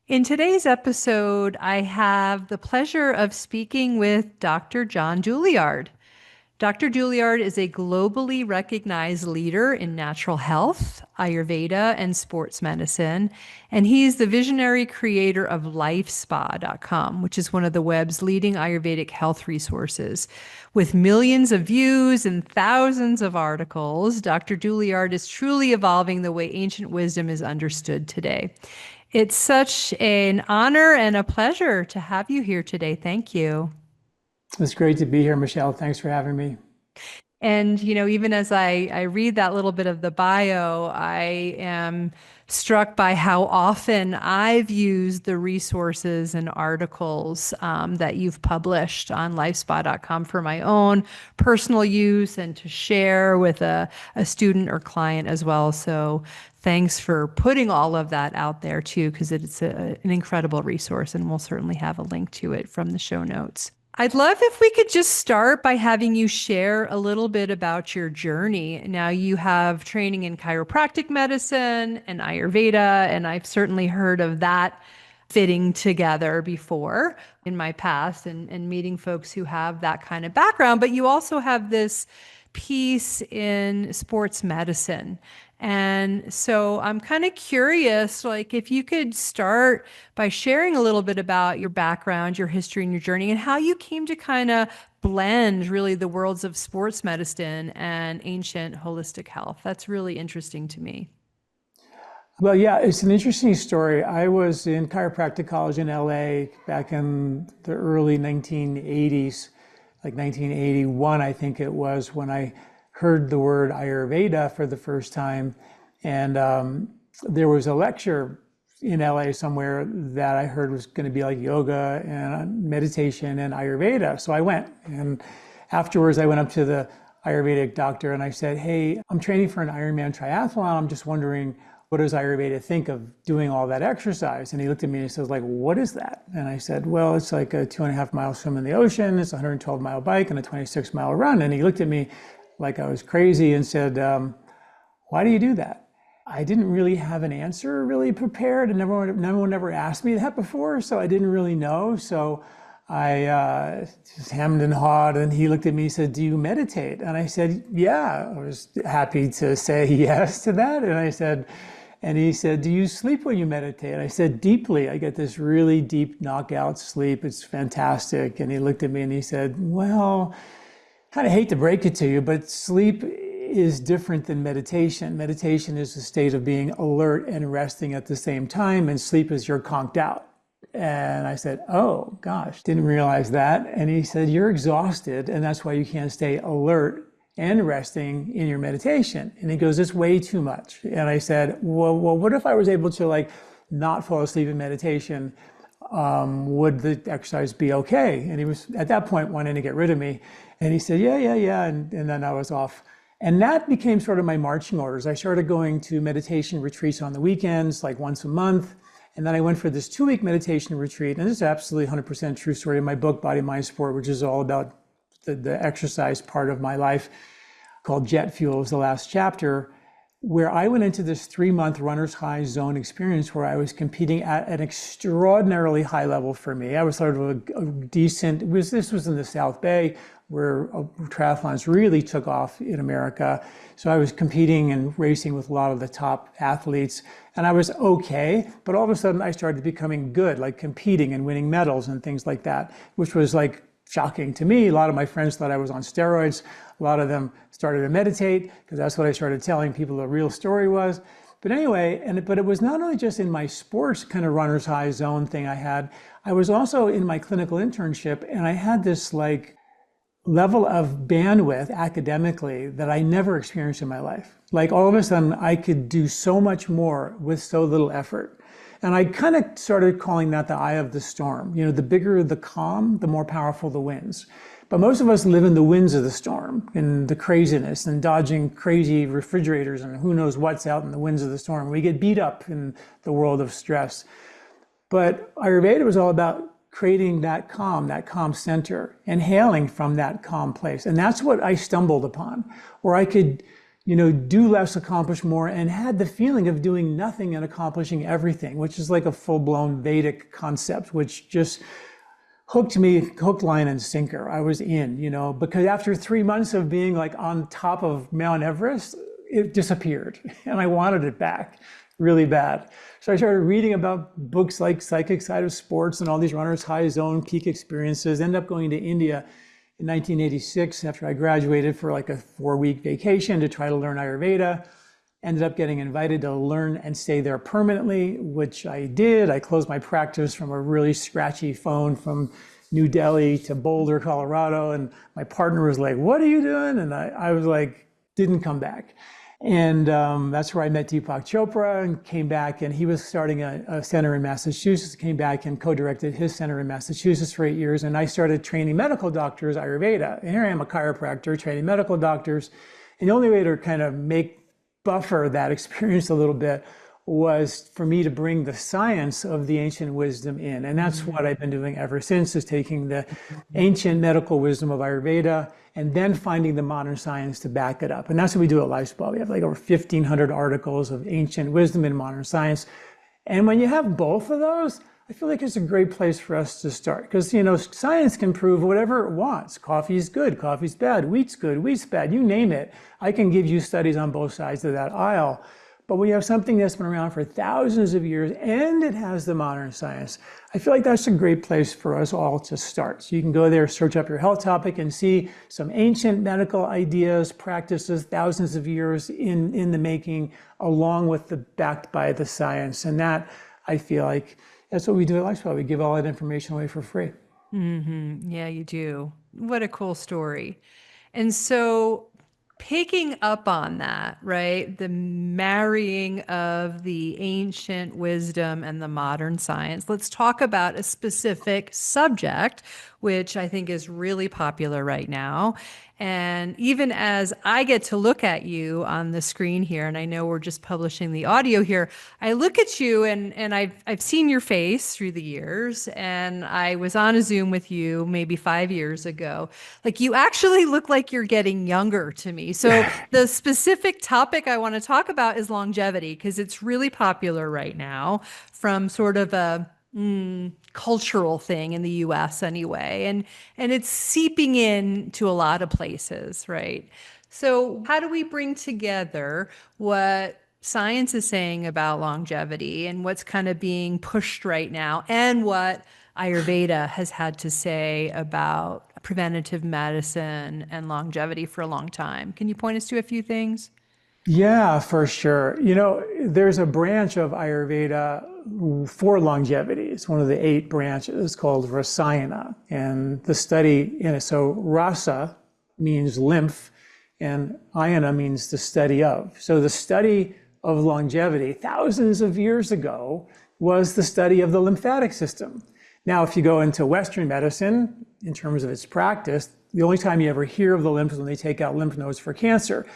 In today's episode, I have the pleasure of speaking with Dr. John Douillard. Dr. Douillard is a globally recognized leader in natural health, Ayurveda, and sports medicine, and he's the visionary creator of LifeSpa.com, which is one of the web's leading Ayurvedic health resources. With millions of views and thousands of articles, Dr. Douillard is truly evolving the way ancient wisdom is understood today. It's such an honor and a pleasure to have you here today. Thank you. It's great to be here, Michelle. Thanks for having me. And, even as I read that little bit of the bio, I am struck by how often I've used the resources and articles that you've published on lifespa.com for my own personal use and to share with a student or client as well. So thanks for putting all of that out there too, because it's an incredible resource, and we'll certainly have a link to it from the show notes. I'd love if we could just start by having you share a little bit about your journey. Now, you have training in chiropractic medicine and Ayurveda, and I've certainly heard of that fitting together before in my past and meeting folks who have that kind of background. But you also have this piece in sports medicine. And so I'm kind of curious, like if you could start by sharing a little bit about your background, your history, and your journey, and how you came to kind of blend really the worlds of sports medicine and ancient holistic health. That's really interesting to me. Well, yeah, it's an interesting story. I was in chiropractic college in LA back in the early 1980s, like 1981, I think it was, when I heard the word Ayurveda for the first time. And there was a lecture in LA somewhere that I heard was going to be like yoga and meditation and Ayurveda. So I went. And afterwards, I went up to the Ayurvedic doctor and I said, hey, I'm training for an Ironman triathlon. I'm just wondering, what does Ayurveda think of doing all that exercise? And he looked at me and he says, like, what is that? And I said, well, it's like a 2.5-mile swim in the ocean. It's a 112-mile bike and a 26-mile run. And he looked at me like I was crazy and said, why do you do that? I didn't really have an answer really prepared, and no one ever asked me that before, so I didn't really know. So I just hemmed and hawed, and he looked at me and said, do you meditate? And I said, yeah. I was happy to say yes to that. And he said, do you sleep when you meditate? I said, deeply. I get this really deep knockout sleep. It's fantastic. And he looked at me and he said, well, kind of hate to break it to you, but sleep is different than meditation. Meditation is a state of being alert and resting at the same time, and sleep is you're conked out. And I said, oh gosh, didn't realize that. And he said, you're exhausted, and that's why you can't stay alert and resting in your meditation. And he goes, it's way too much. And I said, well, what if I was able to like not fall asleep in meditation? Would the exercise be okay? And he was at that point wanting to get rid of me. And he said, yeah. And then I was off. And that became sort of my marching orders. I started going to meditation retreats on the weekends, like once a month. And then I went for this 2-week meditation retreat. And this is absolutely 100% true story in my book, Body, Mind, Sport, which is all about the exercise part of my life, called Jet Fuel is the last chapter, where I went into this 3-month runner's high zone experience where I was competing at an extraordinarily high level for me. I was sort of a decent, this was in the South Bay, where triathlons really took off in America. So I was competing and racing with a lot of the top athletes, and I was okay, but all of a sudden I started becoming good, like competing and winning medals and things like that, which was like shocking to me. A lot of my friends thought I was on steroids. A lot of them started to meditate because that's what I started telling people the real story was. But anyway, but it was not only just in my sports kind of runner's high zone thing I was also in my clinical internship, and I had this like level of bandwidth academically that I never experienced in my life. Like all of a sudden I could do so much more with so little effort. And I kind of started calling that the eye of the storm. You know, the bigger the calm, the more powerful the winds. But most of us live in the winds of the storm, in the craziness and dodging crazy refrigerators and who knows what's out in the winds of the storm. We get beat up in the world of stress. But Ayurveda was all about creating that calm center, and hailing from that calm place. And that's what I stumbled upon, where I could do less, accomplish more, and had the feeling of doing nothing and accomplishing everything, which is like a full-blown Vedic concept, which just hooked me, hook, line, and sinker. I was in, because after 3 months of being like on top of Mount Everest, it disappeared and I wanted it back really bad. So I started reading about books like Psychic Side of Sports and all these runners' high zone peak experiences. Ended up going to India in 1986 after I graduated for like a 4-week vacation to try to learn Ayurveda. Ended up getting invited to learn and stay there permanently, which I did. I closed my practice from a really scratchy phone from New Delhi to Boulder, Colorado. And my partner was like, "What are you doing?" And I was like, didn't come back. And that's where I met Deepak Chopra and came back. And he was starting a center in Massachusetts, came back and co-directed his center in Massachusetts for 8 years. And I started training medical doctors Ayurveda. And here I am, a chiropractor, training medical doctors. And the only way to kind of buffer that experience a little bit was for me to bring the science of the ancient wisdom in. And that's what I've been doing ever since, is taking the ancient medical wisdom of Ayurveda and then finding the modern science to back it up. And that's what we do at LifeSpa. We have like over 1,500 articles of ancient wisdom and modern science. And when you have both of those, I feel like it's a great place for us to start, because science can prove whatever it wants. Coffee's good, coffee's bad, wheat's good, wheat's bad, you name it. I can give you studies on both sides of that aisle. But when you have something that's been around for thousands of years and it has the modern science, I feel like that's a great place for us all to start. So you can go there, search up your health topic, and see some ancient medical ideas, practices, thousands of years in the making, along with backed by the science. And that, I feel like, that's what we do at LifeSpa. We give all that information away for free. Mm-hmm. Yeah, you do. What a cool story. And so picking up on that, right? The marrying of the ancient wisdom and the modern science. Let's talk about a specific subject, which I think is really popular right now. And even as I get to look at you on the screen here, and I know we're just publishing the audio here, I look at you and I've seen your face through the years, and I was on a Zoom with you maybe 5 years ago. Like, you actually look like you're getting younger to me. So the specific topic I want to talk about is longevity, because it's really popular right now from sort of a cultural thing in the US anyway. And it's seeping in to a lot of places, right? So how do we bring together what science is saying about longevity and what's kind of being pushed right now, and what Ayurveda has had to say about preventative medicine and longevity for a long time? Can you point us to a few things? Yeah, for sure. There's a branch of Ayurveda for longevity. It's one of the 8 branches called Rasayana. And the study in it, so rasa means lymph and ayana means the study of. So the study of longevity thousands of years ago was the study of the lymphatic system. Now, if you go into Western medicine, in terms of its practice, the only time you ever hear of the lymph is when they take out lymph nodes for cancer.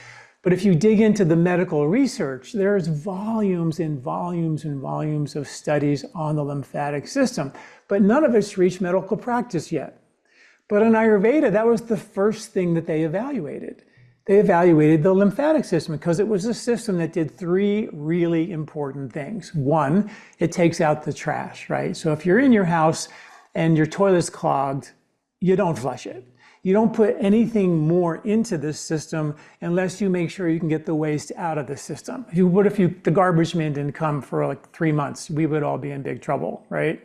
But if you dig into the medical research, there's volumes and volumes and volumes of studies on the lymphatic system, but none of it's reached medical practice yet. But in Ayurveda, that was the first thing that they evaluated. They evaluated the lymphatic system because it was a system that did 3 really important things. 1, it takes out the trash, right? So if you're in your house and your toilet's clogged, you don't flush it. You don't put anything more into this system unless you make sure you can get the waste out of the system. What if the garbage man didn't come for like 3 months? We would all be in big trouble, right?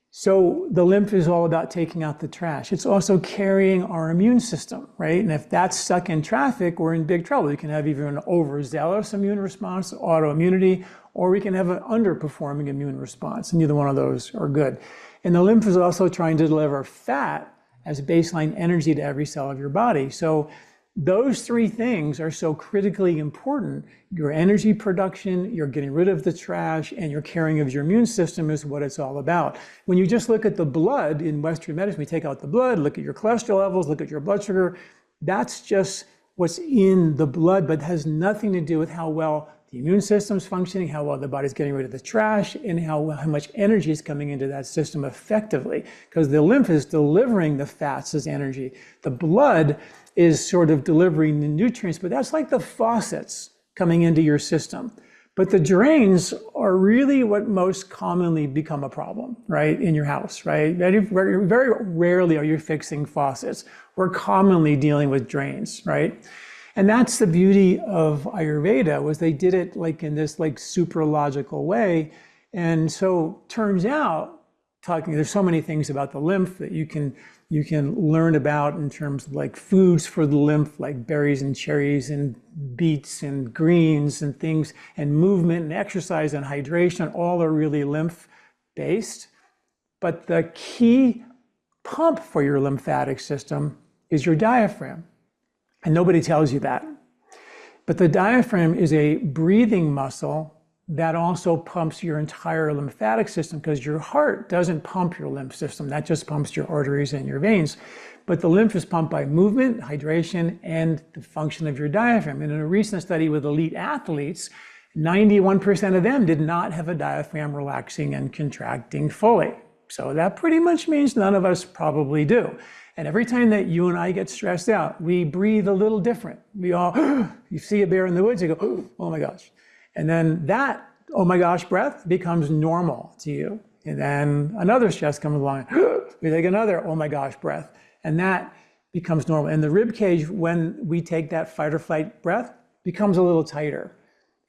So the lymph is all about taking out the trash. It's also carrying our immune system, right? And if that's stuck in traffic, we're in big trouble. You can have either an overzealous immune response, autoimmunity, or we can have an underperforming immune response. And neither one of those are good. And the lymph is also trying to deliver fat as baseline energy to every cell of your body. So those 3 things are so critically important. Your energy production, you're getting rid of the trash, and your caring of your immune system is what it's all about. When you just look at the blood in Western medicine, we take out the blood, look at your cholesterol levels, look at your blood sugar. That's just what's in the blood, but has nothing to do with how well the immune system's functioning, how well the body's getting rid of the trash, and how much energy is coming into that system effectively. Because the lymph is delivering the fats as energy. The blood is sort of delivering the nutrients, but that's like the faucets coming into your system. But the drains are really what most commonly become a problem, right, in your house, right? Very rarely are you fixing faucets. We're commonly dealing with drains, right? And that's the beauty of Ayurveda, was they did it like in this like super logical way. And so turns out, there's so many things about the lymph that you can learn about in terms of like foods for the lymph, like berries and cherries and beets and greens and things, and movement and exercise and hydration, all are really lymph based. But the key pump for your lymphatic system is your diaphragm. And nobody tells you that. But the diaphragm is a breathing muscle that also pumps your entire lymphatic system, because your heart doesn't pump your lymph system. That just pumps your arteries and your veins. But the lymph is pumped by movement, hydration, and the function of your diaphragm. And in a recent study with elite athletes, 91% of them did not have a diaphragm relaxing and contracting fully. So that pretty much means none of us probably do. And every time that you and I get stressed out, we breathe a little different. We all, you see a bear in the woods, you go, oh my gosh. And then that, oh my gosh, breath becomes normal to you. And then another stress comes along, we take another, oh my gosh, breath. And that becomes normal. And the rib cage, when we take that fight or flight breath, becomes a little tighter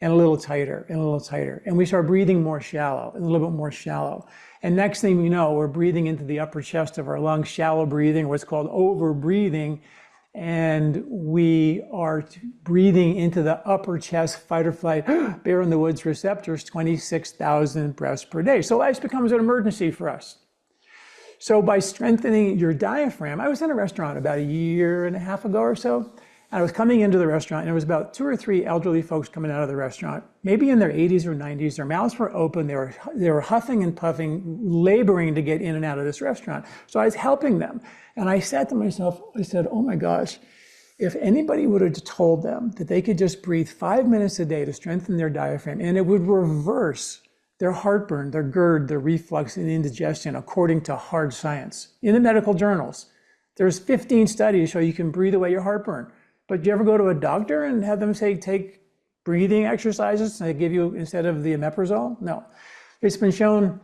and a little tighter and a little tighter. And we start breathing more shallow, and a little bit more shallow. And next thing we know, we're breathing into the upper chest of our lungs, shallow breathing, what's called over breathing. And we are breathing into the upper chest, fight or flight, bear in the woods receptors, 26,000 breaths per day. So life becomes an emergency for us. So by strengthening your diaphragm, I was in a restaurant about a year and a half ago or so, and I was coming into the restaurant, and there was about 2 or 3 elderly folks coming out of the restaurant, maybe in their 80s or 90s. Their mouths were open. They were huffing and puffing, laboring to get in and out of this restaurant. So I was helping them. And I said to myself, I said, oh my gosh, if anybody would have told them that they could just breathe 5 minutes a day to strengthen their diaphragm, and it would reverse their heartburn, their GERD, their reflux, and indigestion, according to hard science. In the medical journals, there's 15 studies show you can breathe away your heartburn. But do you ever go to a doctor and have them say, take breathing exercises and they give you instead of the omeprazole? No. It's been shown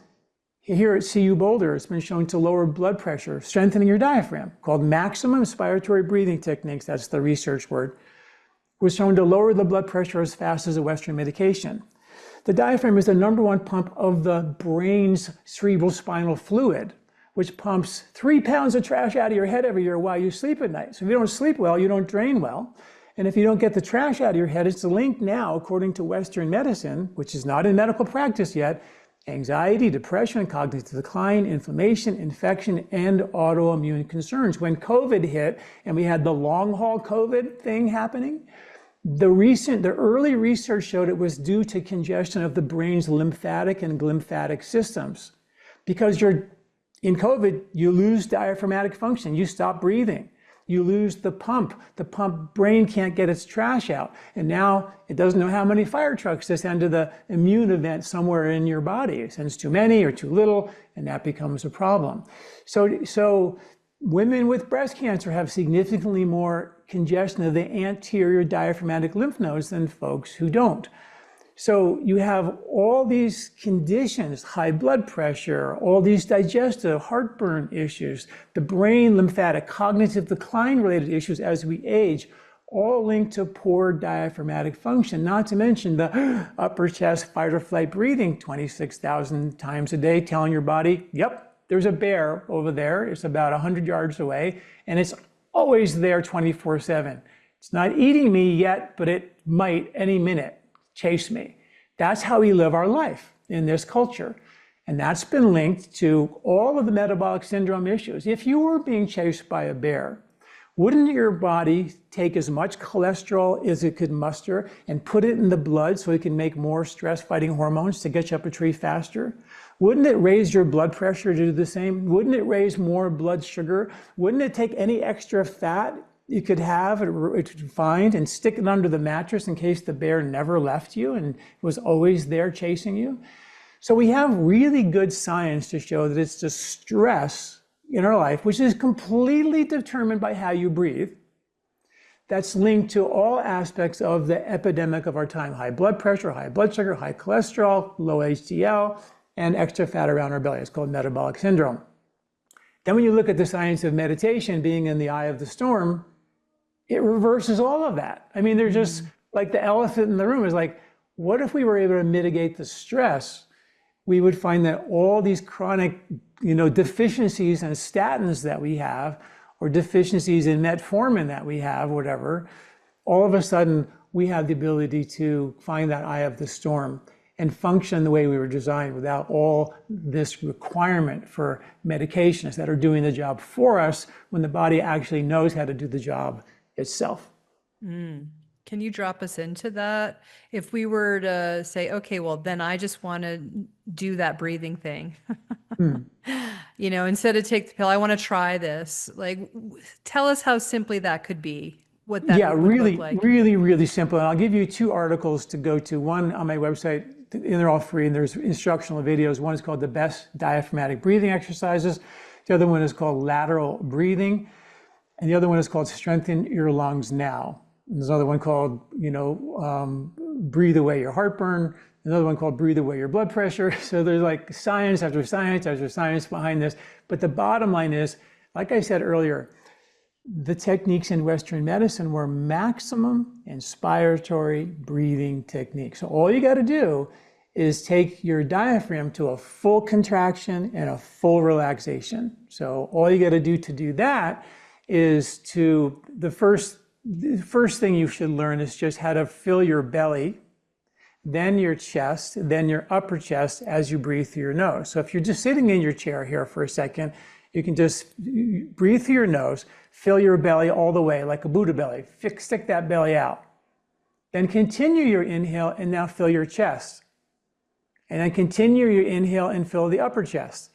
here at CU Boulder, it's been shown to lower blood pressure, strengthening your diaphragm, called maximum inspiratory breathing techniques, that's the research word, was shown to lower the blood pressure as fast as a Western medication. The diaphragm is the #1 pump of the brain's cerebral spinal fluid, which pumps 3 pounds of trash out of your head every year while you sleep at night. So if you don't sleep well, you don't drain well. And if you don't get the trash out of your head, it's linked now, according to Western medicine, which is not in medical practice yet, anxiety, depression, cognitive decline, inflammation, infection, and autoimmune concerns. When COVID hit and we had the long haul COVID thing happening, the early research showed it was due to congestion of the brain's lymphatic and glymphatic systems. Because in COVID, you lose diaphragmatic function. You stop breathing. You lose the pump. The pump brain can't get its trash out. And now it doesn't know how many fire trucks to send to the immune event somewhere in your body. It sends too many or too little, and that becomes a problem. So women with breast cancer have significantly more congestion of the anterior diaphragmatic lymph nodes than folks who don't. So you have all these conditions, high blood pressure, all these digestive, heartburn issues, the brain lymphatic, cognitive decline related issues as we age, all linked to poor diaphragmatic function, not to mention the upper chest fight or flight breathing 26,000 times a day, telling your body, yep, there's a bear over there. It's about 100 yards away, and it's always there 24/7. It's not eating me yet, but it might any minute chase me. That's how we live our life in this culture. And that's been linked to all of the metabolic syndrome issues. If you were being chased by a bear, wouldn't your body take as much cholesterol as it could muster and put it in the blood so it can make more stress-fighting hormones to get you up a tree faster? Wouldn't it raise your blood pressure to do the same? Wouldn't it raise more blood sugar? Wouldn't it take any extra fat you could have it find and stick it under the mattress in case the bear never left you and was always there chasing you. So we have really good science to show that it's the stress in our life, which is completely determined by how you breathe, that's linked to all aspects of the epidemic of our time: high blood pressure, high blood sugar, high cholesterol, low HDL, and extra fat around our belly. It's called metabolic syndrome. Then when you look at the science of meditation being in the eye of the storm, it reverses all of that. I mean, they're just like the elephant in the room is like, what if we were able to mitigate the stress? We would find that all these chronic, deficiencies and statins that we have, or deficiencies in metformin that we have, whatever, all of a sudden we have the ability to find that eye of the storm and function the way we were designed without all this requirement for medications that are doing the job for us when the body actually knows how to do the job itself. Can you drop us into that? If we were to say, okay, well, then I just want to do that breathing thing. Instead of take the pill, I want to try this. Like, tell us how simply that could be. What that would really, look like. really, really simple. And I'll give you 2 articles to go to. One on my website, and they're all free, and there's instructional videos. One is called The Best Diaphragmatic Breathing Exercises. The other one is called Lateral Breathing. And the other one is called Strengthen Your Lungs Now. And there's another one called, Breathe Away Your Heartburn. Another one called Breathe Away Your Blood Pressure. So there's like science after science after science behind this. But the bottom line is, like I said earlier, the techniques in Western medicine were maximum inspiratory breathing techniques. So all you got to do is take your diaphragm to a full contraction and a full relaxation. So all you got to do that is the first thing you should learn is just how to fill your belly, then your chest, then your upper chest as you breathe through your nose. So if you're just sitting in your chair here for a second, you can just breathe through your nose, fill your belly all the way like a Buddha belly. Stick that belly out. Then continue your inhale and now fill your chest. And then continue your inhale and fill the upper chest.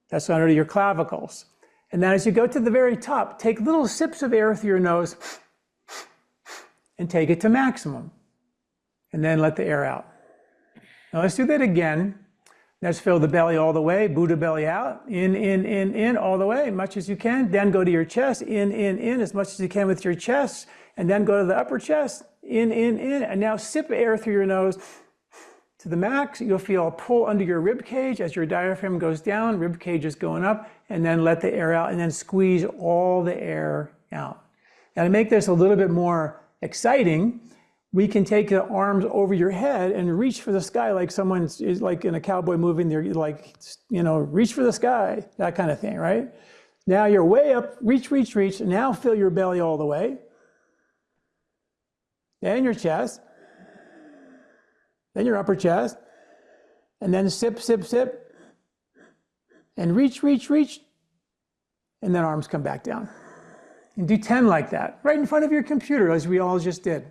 That's under your clavicles. And then as you go to the very top, take little sips of air through your nose and take it to maximum. And then let the air out. Now let's do that again. Let's fill the belly all the way, Buddha belly out, in, all the way, much as you can. Then go to your chest, in, as much as you can with your chest. And then go to the upper chest, in. And now sip air through your nose to the max. You'll feel a pull under your rib cage as your diaphragm goes down, rib cage is going up, and then let the air out, and then squeeze all the air out. Now to make this a little bit more exciting, we can take the arms over your head and reach for the sky like someone is like in a cowboy movie, and they're like, reach for the sky, that kind of thing, right? Now you're way up, reach. Now fill your belly all the way. Then your chest. Then your upper chest. And then sip. And reach. And then arms come back down. And do 10 like that, right in front of your computer, as we all just did.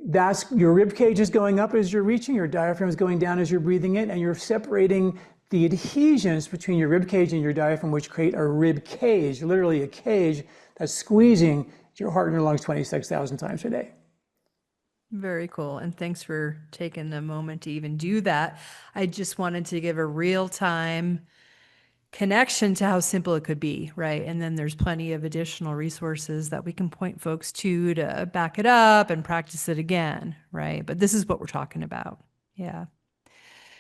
That's your rib cage is going up as you're reaching, your diaphragm is going down as you're breathing in, and you're separating the adhesions between your rib cage and your diaphragm, which create a rib cage, literally a cage that's squeezing your heart and your lungs 26,000 times a day. Very cool. And thanks for taking the moment to even do that. I just wanted to give a real-time connection to how simple it could be, right? And then there's plenty of additional resources that we can point folks to back it up and practice it again, right? But this is what we're talking about. Yeah.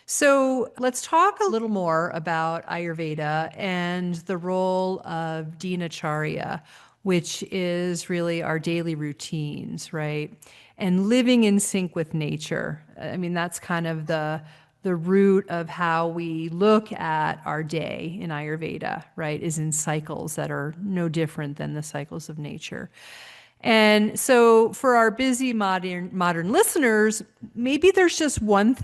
So let's talk a little more about Ayurveda and the role of dinacharya, which is really our daily routines, right? And living in sync with nature. I mean, that's kind of the root of how we look at our day in Ayurveda, right, is in cycles that are no different than the cycles of nature. And so for our busy modern listeners, maybe there's just one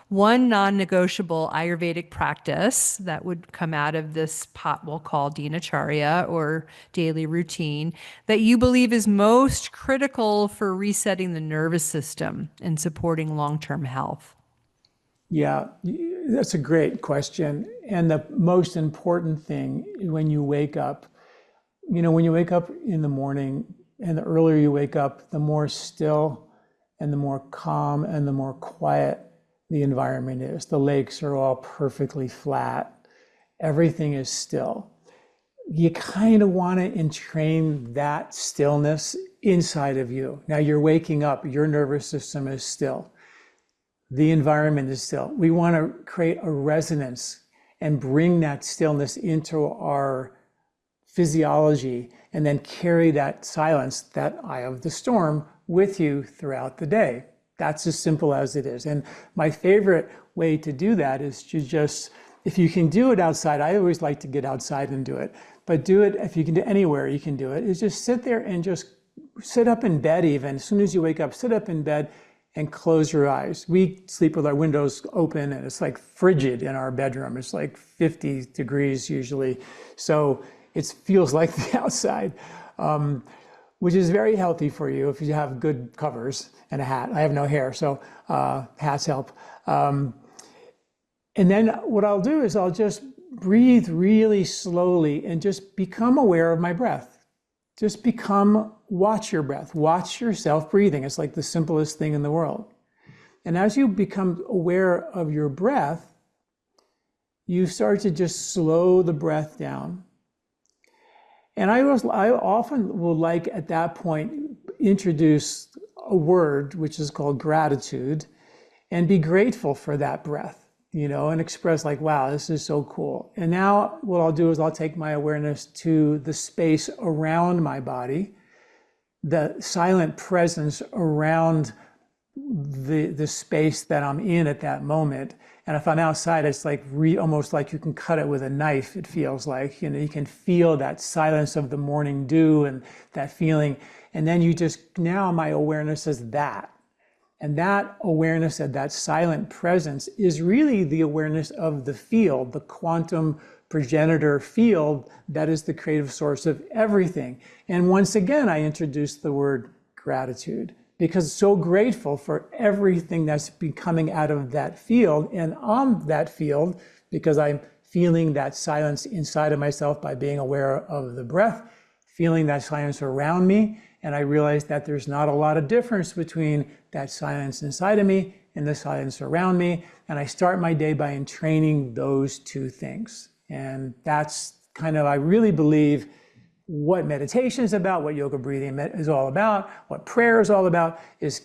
non-negotiable Ayurvedic practice that would come out of this pot we'll call dinacharya or daily routine that you believe is most critical for resetting the nervous system and supporting long-term health. Yeah, that's a great question. And the most important thing when you wake up, when you wake up in the morning, And the earlier you wake up, the more still and the more calm and the more quiet the environment is. The lakes are all perfectly flat. Everything is still. You kind of want to entrain that stillness inside of you. Now you're waking up, your nervous system is still. The environment is still. We want to create a resonance and bring that stillness into our physiology and then carry that silence, that eye of the storm, with you throughout the day. That's as simple as it is. And my favorite way to do that is to just, if you can do it outside, I always like to get outside and do it, but do it, if you can do anywhere you can do it, is just sit there and just sit up in bed even. As soon as you wake up, sit up in bed and close your eyes. We sleep with our windows open and it's like frigid in our bedroom. It's like 50 degrees usually. So it feels like the outside, which is very healthy for you if you have good covers and a hat. I have no hair, so hats help. And then what I'll do is I'll just breathe really slowly and just become aware of my breath. Just watch your breath, watch yourself breathing. It's like the simplest thing in the world. And as you become aware of your breath, you start to just slow the breath down. And I often will, like at that point, introduce a word which is called gratitude and be grateful for that breath, and express like, wow, this is so cool. And now what I'll do is I'll take my awareness to the space around my body, the silent presence around the space that I'm in at that moment. And if I'm outside, it's like almost like you can cut it with a knife, it feels like. You can feel that silence of the morning dew and that feeling. And then now my awareness is that. And that awareness of that silent presence is really the awareness of the field, the quantum progenitor field that is the creative source of everything. And once again, I introduced the word gratitude, because so grateful for everything that's been coming out of that field. And on that field, because I'm feeling that silence inside of myself by being aware of the breath, feeling that silence around me, and I realize that there's not a lot of difference between that silence inside of me and the silence around me. And I start my day by entraining those two things. And that's kind of, I really believe, what meditation is about, what yoga breathing is all about, what prayer is all about, is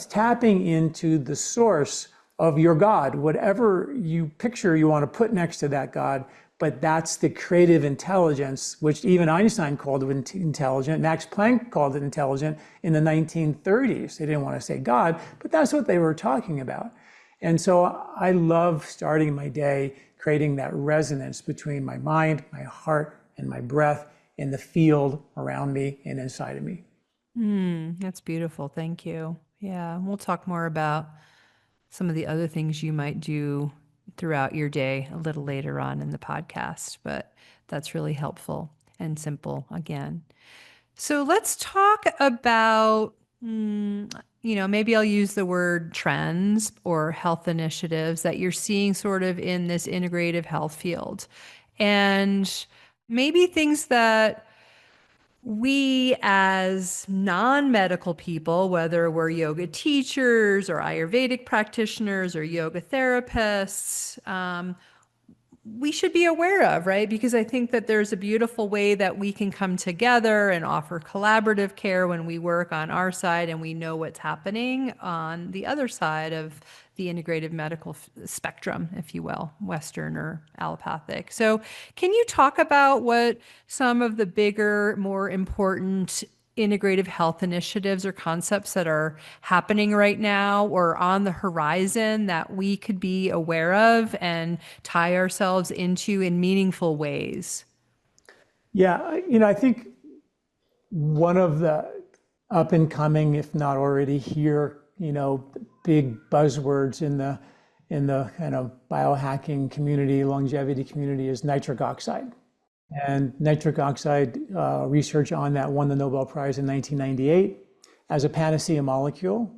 tapping into the source of your God, whatever picture you want to put next to that God. But that's the creative intelligence, which even Einstein called it intelligent. Max Planck called it intelligent in the 1930s. They didn't want to say God, but that's what they were talking about. And so I love starting my day creating that resonance between my mind, my heart, and my breath in the field around me and inside of me. That's beautiful. Thank you. Yeah, we'll talk more about some of the other things you might do throughout your day a little later on in the podcast, but that's really helpful and simple again. So let's talk about, maybe I'll use the word trends or health initiatives that you're seeing sort of in this integrative health field, and maybe things that we as non-medical people, whether we're yoga teachers or Ayurvedic practitioners or yoga therapists, we should be aware of, right? Because I think that there's a beautiful way that we can come together and offer collaborative care when we work on our side and we know what's happening on the other side of the integrative medical spectrum, if you will, Western or allopathic. So can you talk about what some of the bigger, more important integrative health initiatives or concepts that are happening right now or on the horizon that we could be aware of and tie ourselves into in meaningful ways? Yeah, I think one of the up and coming, if not already here, big buzzwords in the kind of biohacking community, longevity community is nitric oxide. And nitric oxide research on that won the Nobel Prize in 1998 as a panacea molecule.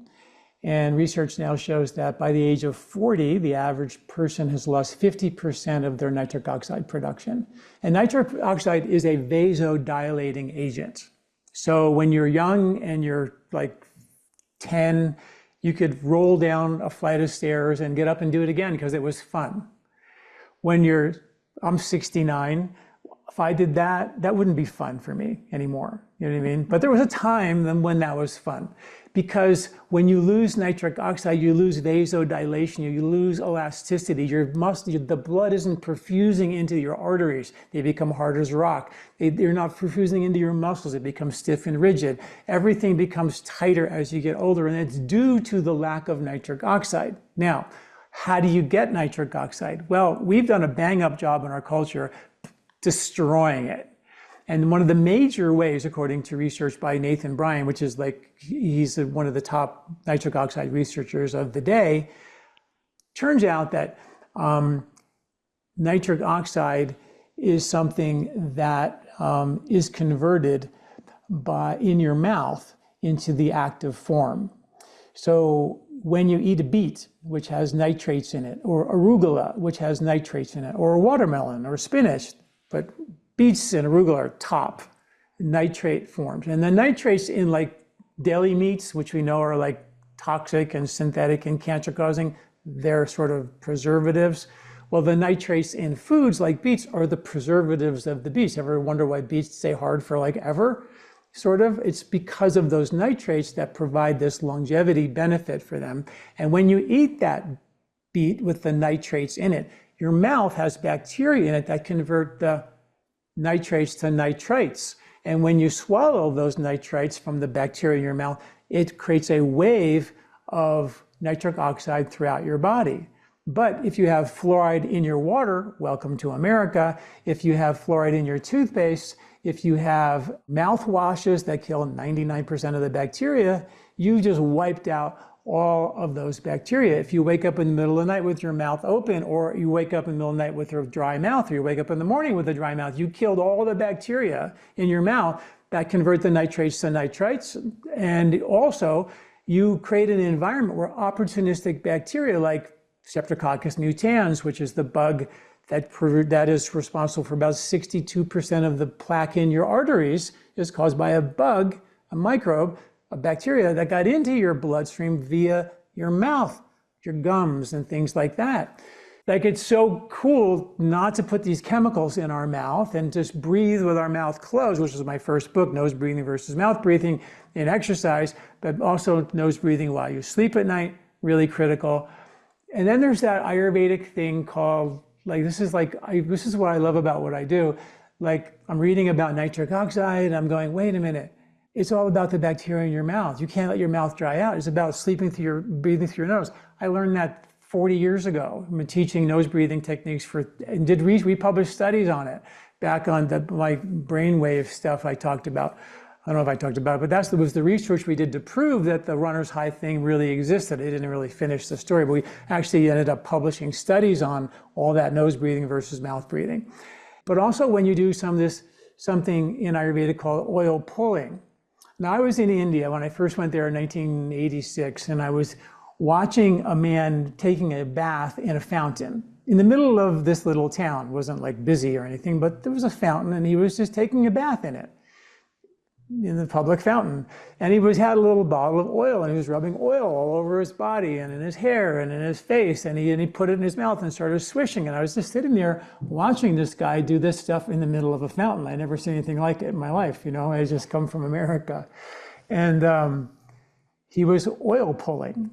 And research now shows that by the age of 40, the average person has lost 50% of their nitric oxide production. And nitric oxide is a vasodilating agent. So when you're young and you're like 10, you could roll down a flight of stairs and get up and do it again because it was fun. I'm 69. If I did that, that wouldn't be fun for me anymore. You know what I mean? But there was a time when that was fun. Because when you lose nitric oxide, you lose vasodilation, you lose elasticity. The blood isn't perfusing into your arteries. They become hard as rock. They're not perfusing into your muscles. It becomes stiff and rigid. Everything becomes tighter as you get older, and it's due to the lack of nitric oxide. Now, how do you get nitric oxide? Well, we've done a bang-up job in our culture destroying it. And one of the major ways, according to research by Nathan Bryan, which is he's one of the top nitric oxide researchers of the day, turns out that nitric oxide is something that is converted in your mouth into the active form. So when you eat a beet, which has nitrates in it, or arugula, which has nitrates in it, or a watermelon or spinach, but beets and arugula are top nitrate forms. And the nitrates in like deli meats, which we know are like toxic and synthetic and cancer causing, they're sort of preservatives. Well, the nitrates in foods like beets are the preservatives of the beets. Ever wonder why beets stay hard for like ever? Sort of. It's because of those nitrates that provide this longevity benefit for them. And when you eat that beet with the nitrates in it, your mouth has bacteria in it that convert the nitrates to nitrites. And when you swallow those nitrites from the bacteria in your mouth, it creates a wave of nitric oxide throughout your body. But if you have fluoride in your water, welcome to America. If you have fluoride in your toothpaste, if you have mouthwashes that kill 99% of the bacteria, you just wiped out all of those bacteria. If you wake up in the middle of the night with your mouth open, or you wake up in the middle of the night with a dry mouth, or you wake up in the morning with a dry mouth, you killed all the bacteria in your mouth that convert the nitrates to nitrites. And also, you create an environment where opportunistic bacteria like Streptococcus mutans, which is the bug that is responsible for about 62% of the plaque in your arteries, is caused by a bug, a microbe, a bacteria that got into your bloodstream via your mouth, your gums, and things like that. Like, it's so cool not to put these chemicals in our mouth and just breathe with our mouth closed, which is my first book, Nose Breathing versus Mouth Breathing in Exercise, but also nose breathing while you sleep at night, really critical. And then there's that Ayurvedic thing called, this is what I love about what I do. Like, I'm reading about nitric oxide, and I'm going, wait a minute. It's all about the bacteria in your mouth. You can't let your mouth dry out. It's about breathing through your nose. I learned that 40 years ago. I've been teaching nose breathing techniques we published studies on it back on my brainwave stuff I talked about. I don't know if I talked about it, but that was the research we did to prove that the runner's high thing really existed. It didn't really finish the story, but we actually ended up publishing studies on all that nose breathing versus mouth breathing. But also when you do something in Ayurveda called oil pulling. Now, I was in India when I first went there in 1986, and I was watching a man taking a bath in a fountain in the middle of this little town. It wasn't like busy or anything, but there was a fountain, and he was just taking a bath in it, in the public fountain. And he had a little bottle of oil, and he was rubbing oil all over his body and in his hair and in his face, and he put it in his mouth and started swishing. And I was just sitting there watching this guy do this stuff in the middle of a fountain. I never seen anything like it in my life. I just come from America. And he was oil pulling,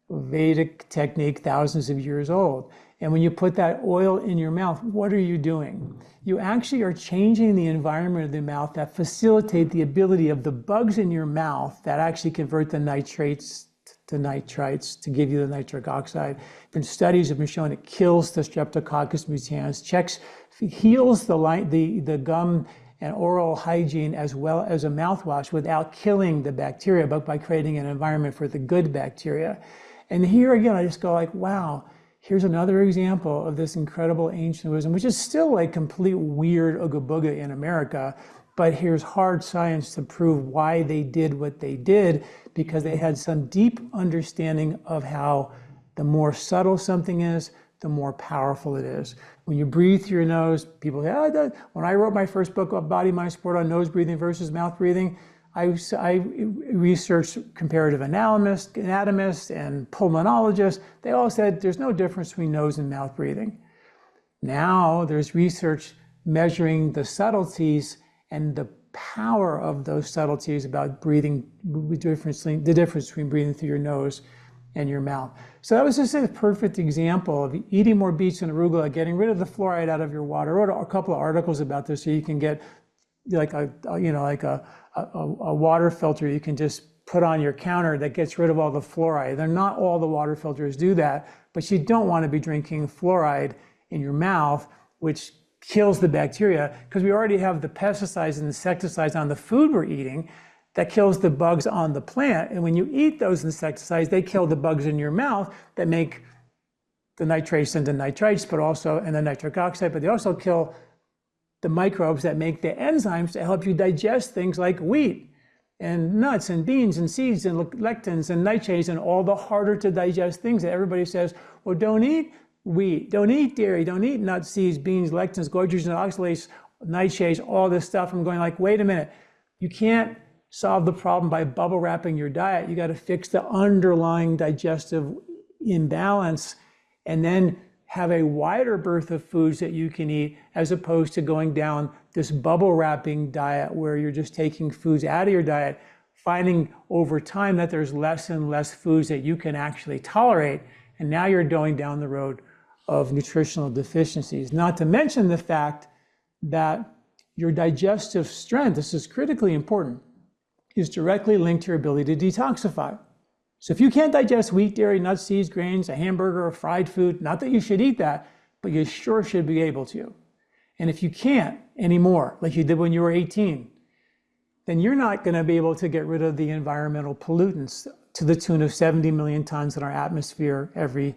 Vedic technique, thousands of years old. And when you put that oil in your mouth, what are you doing? You actually are changing the environment of the mouth that facilitate the ability of the bugs in your mouth that actually convert the nitrates to nitrites to give you the nitric oxide. Different studies have been shown it kills the Streptococcus mutans, heals the gum and oral hygiene as well as a mouthwash without killing the bacteria, but by creating an environment for the good bacteria. And here again, I just go like, wow. Here's another example of this incredible ancient wisdom, which is still like complete weird ooga booga in America, but here's hard science to prove why they did what they did, because they had some deep understanding of how the more subtle something is, the more powerful it is. When you breathe through your nose, people say, oh, when I wrote my first book about Body, Mind, Sport on nose breathing versus mouth breathing, I researched comparative anatomists and pulmonologists. They all said there's no difference between nose and mouth breathing. Now there's research measuring the subtleties and the power of those subtleties about breathing, the difference between breathing through your nose and your mouth. So that was just a perfect example of eating more beets and arugula, getting rid of the fluoride out of your water. I wrote a couple of articles about this, so you can get like a water filter you can just put on your counter that gets rid of all the fluoride. They're not all the water filters do that, but you don't want to be drinking fluoride in your mouth, which kills the bacteria, because we already have the pesticides and insecticides on the food we're eating that kills the bugs on the plant. And when you eat those insecticides, they kill the bugs in your mouth that make the nitrates into nitrites, but also, and the nitric oxide, but they also kill the microbes that make the enzymes to help you digest things like wheat and nuts and beans and seeds and lectins and nightshades and all the harder to digest things that everybody says, well, don't eat wheat, don't eat dairy, don't eat nuts, seeds, beans, lectins, goitrogens, oxalates, nightshades, all this stuff. I'm going like, wait a minute, you can't solve the problem by bubble wrapping your diet. You got to fix the underlying digestive imbalance and then have a wider berth of foods that you can eat, as opposed to going down this bubble wrapping diet where you're just taking foods out of your diet, finding over time that there's less and less foods that you can actually tolerate. And now you're going down the road of nutritional deficiencies. Not to mention the fact that your digestive strength, this is critically important, is directly linked to your ability to detoxify. So if you can't digest wheat, dairy, nuts, seeds, grains, a hamburger, or fried food, not that you should eat that, but you sure should be able to. And if you can't anymore, like you did when you were 18, then you're not going to be able to get rid of the environmental pollutants to the tune of 70 million tons in our atmosphere every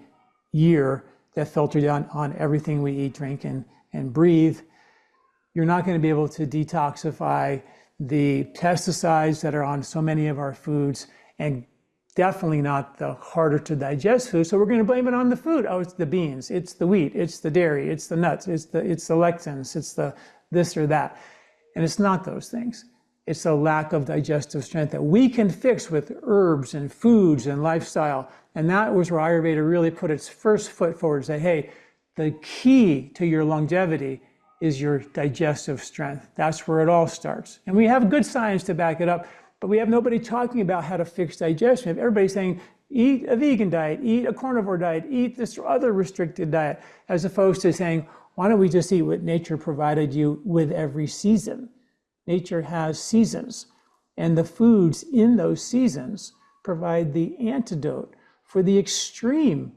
year that filter down on everything we eat, drink, and breathe. You're not going to be able to detoxify the pesticides that are on so many of our foods, and definitely not the harder to digest food. So we're going to blame it on the food. Oh, it's the beans, it's the wheat, it's the dairy, it's the nuts, it's the lectins, it's the this or that. And it's not those things. It's a lack of digestive strength that we can fix with herbs and foods and lifestyle. And that was where Ayurveda really put its first foot forward and say, hey, the key to your longevity is your digestive strength. That's where it all starts. And we have good science to back it up, but we have nobody talking about how to fix digestion. Everybody's saying, eat a vegan diet, eat a carnivore diet, eat this other restricted diet, as opposed to saying, why don't we just eat what nature provided you with every season? Nature has seasons, and the foods in those seasons provide the antidote for the extreme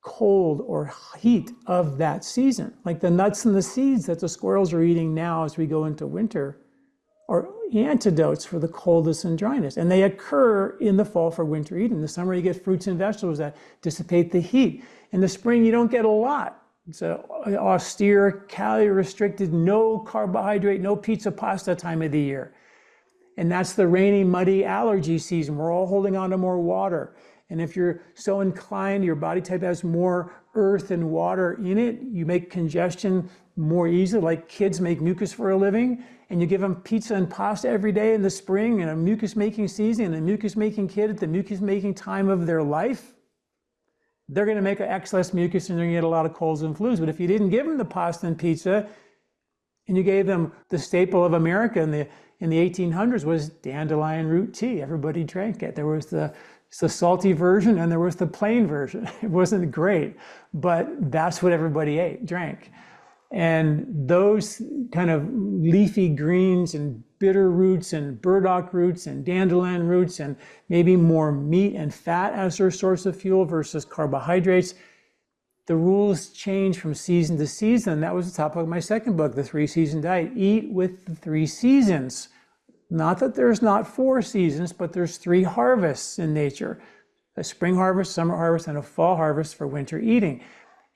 cold or heat of that season. Like the nuts and the seeds that the squirrels are eating now as we go into winter are antidotes for the coldness and dryness. And they occur in the fall for winter eating. In the summer, you get fruits and vegetables that dissipate the heat. In the spring, you don't get a lot. It's an austere, calorie-restricted, no carbohydrate, no pizza, pasta time of the year. And that's the rainy, muddy allergy season. We're all holding on to more water. And if you're so inclined, your body type has more earth and water in it, you make congestion more easily, like kids make mucus for a living, and you give them pizza and pasta every day in the spring and a mucus-making season and a mucus-making kid at the mucus-making time of their life, they're going to make excess mucus and they're going to get a lot of colds and flus. But if you didn't give them the pasta and pizza and you gave them the staple of America in the 1800s was dandelion root tea, everybody drank it. There was the salty version and there was the plain version. It wasn't great, but that's what everybody drank. And those kind of leafy greens and bitter roots and burdock roots and dandelion roots and maybe more meat and fat as their source of fuel versus carbohydrates, the rules change from season to season. That was the topic of my second book, The 3-Season Diet. Eat with the 3 seasons. Not that there's not 4 seasons, but there's 3 harvests in nature. A spring harvest, summer harvest, and a fall harvest for winter eating.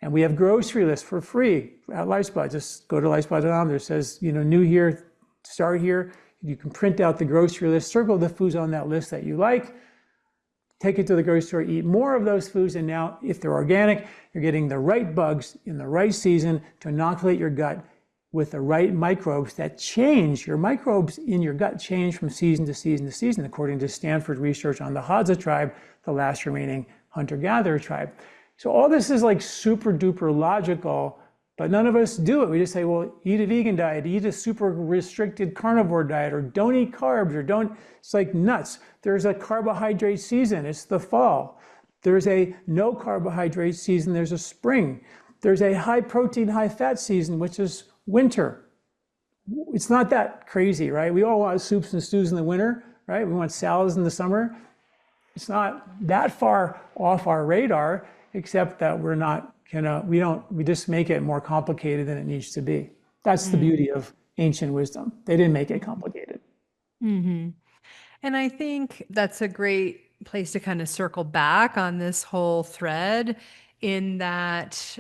And we have grocery lists for free at LifeSpot. Just go to lifespot.com. There says, new year, start here. You can print out the grocery list, circle the foods on that list that you like. take it to the grocery store, eat more of those foods, and now if they're organic, you're getting the right bugs in the right season to inoculate your gut with the right microbes that change. Your microbes in your gut change from season to season to season, according to Stanford research on the Hadza tribe, the last remaining hunter-gatherer tribe. So all this is like super duper logical, but none of us do it. We just say, well, eat a vegan diet, eat a super restricted carnivore diet, or don't eat carbs, or don't, it's like nuts. There's a carbohydrate season, it's the fall. There's a no carbohydrate season, there's a spring. There's a high protein, high fat season, which is winter. It's not that crazy, right? We all want soups and stews in the winter, right? We want salads in the summer. It's not that far off our radar, except that we're not, we just make it more complicated than it needs to be. That's the beauty of ancient wisdom. They didn't make it complicated. Mm-hmm. And I think that's a great place to kind of circle back on this whole thread, in that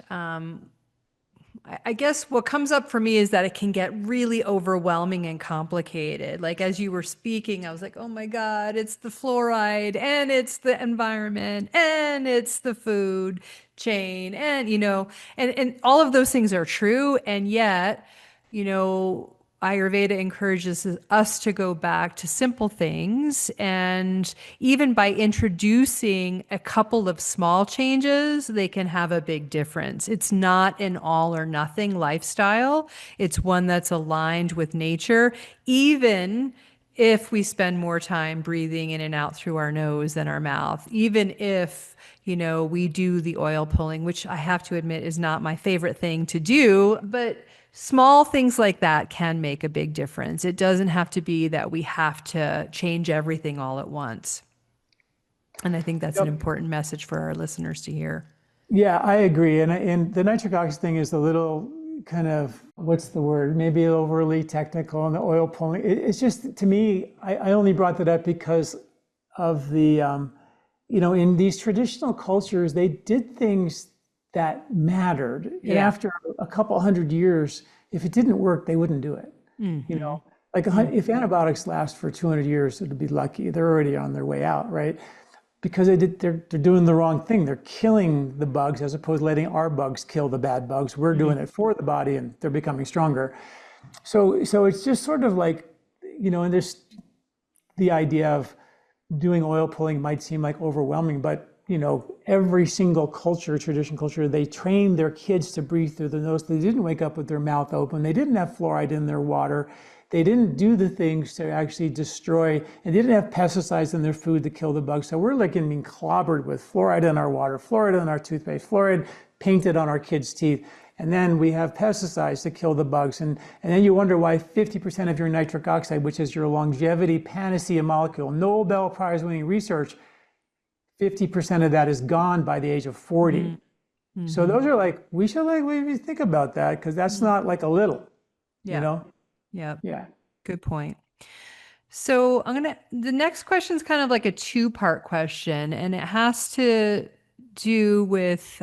I guess what comes up for me is that it can get really overwhelming and complicated. Like, as you were speaking, I was like, oh my God, it's the fluoride, and it's the environment, and it's the food chain, and, and all of those things are true. And yet, Ayurveda encourages us to go back to simple things. And even by introducing a couple of small changes, they can have a big difference. It's not an all or nothing lifestyle. It's one that's aligned with nature, even if we spend more time breathing in and out through our nose than our mouth, even if, we do the oil pulling, which I have to admit is not my favorite thing to do, but small things like that can make a big difference. It doesn't have to be that we have to change everything all at once. And I think that's an important message for our listeners to hear. Yeah, I agree. And the nitric oxide thing is a little kind of, what's the word? Maybe overly technical, and the oil pulling. It's just, to me, I only brought that up because of the, in these traditional cultures, they did things that mattered. And after a couple hundred years, if it didn't work, they wouldn't do it. Like if antibiotics last for 200 years, it'd be lucky. They're already on their way out, right? Because they're doing the wrong thing. They're killing the bugs as opposed to letting our bugs kill the bad bugs. We're doing it for the body, and they're becoming stronger. So it's just sort of like, and there's the idea of doing oil pulling might seem like overwhelming, but every single culture, traditional culture, they trained their kids to breathe through the nose. They didn't wake up with their mouth open. They didn't have fluoride in their water. They didn't do the things to actually destroy, and they didn't have pesticides in their food to kill the bugs. So we're like being clobbered with fluoride in our water, fluoride in our toothpaste, fluoride painted on our kids' teeth. And then we have pesticides to kill the bugs. And then you wonder why 50% of your nitric oxide, which is your longevity panacea molecule, Nobel Prize winning research, 50% of that is gone by the age of 40. So those are like, we should maybe think about that, because that's not like a little, Yeah. Yeah. Good point. So the next question is kind of like a two-part question, and it has to do with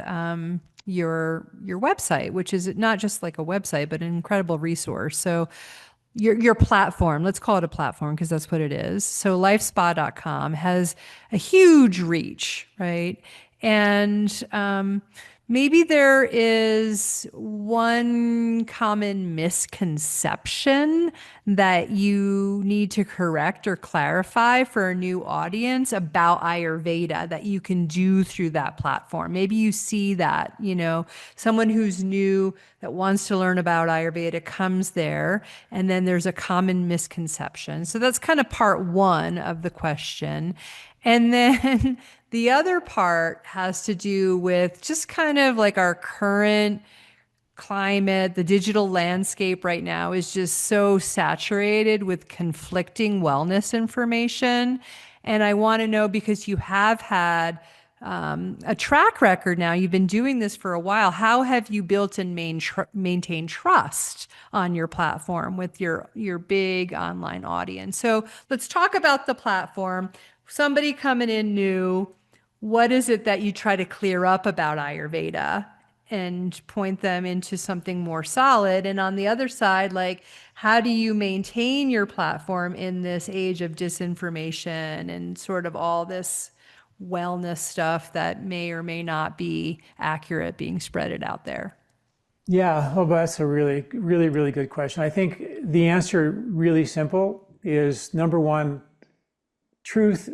your website, which is not just like a website, but an incredible resource. So your platform, let's call it a platform because that's what it is. So lifespa.com has a huge reach, right? And maybe there is one common misconception that you need to correct or clarify for a new audience about Ayurveda that you can do through that platform. Maybe you see that, someone who's new that wants to learn about Ayurveda comes there, and then there's a common misconception. So that's kind of part one of the question. And then the other part has to do with just kind of like our current climate. The digital landscape right now is just so saturated with conflicting wellness information. And I want to know, because you have had a track record now, you've been doing this for a while, how have you built and maintained trust on your platform with your big online audience? So let's talk about the platform. Somebody coming in new, what is it that you try to clear up about Ayurveda and point them into something more solid? And on the other side, like, how do you maintain your platform in this age of disinformation and sort of all this wellness stuff that may or may not be accurate being spreaded out there? Yeah, well, that's a really, really, really good question. I think the answer, really simple, is number one, truth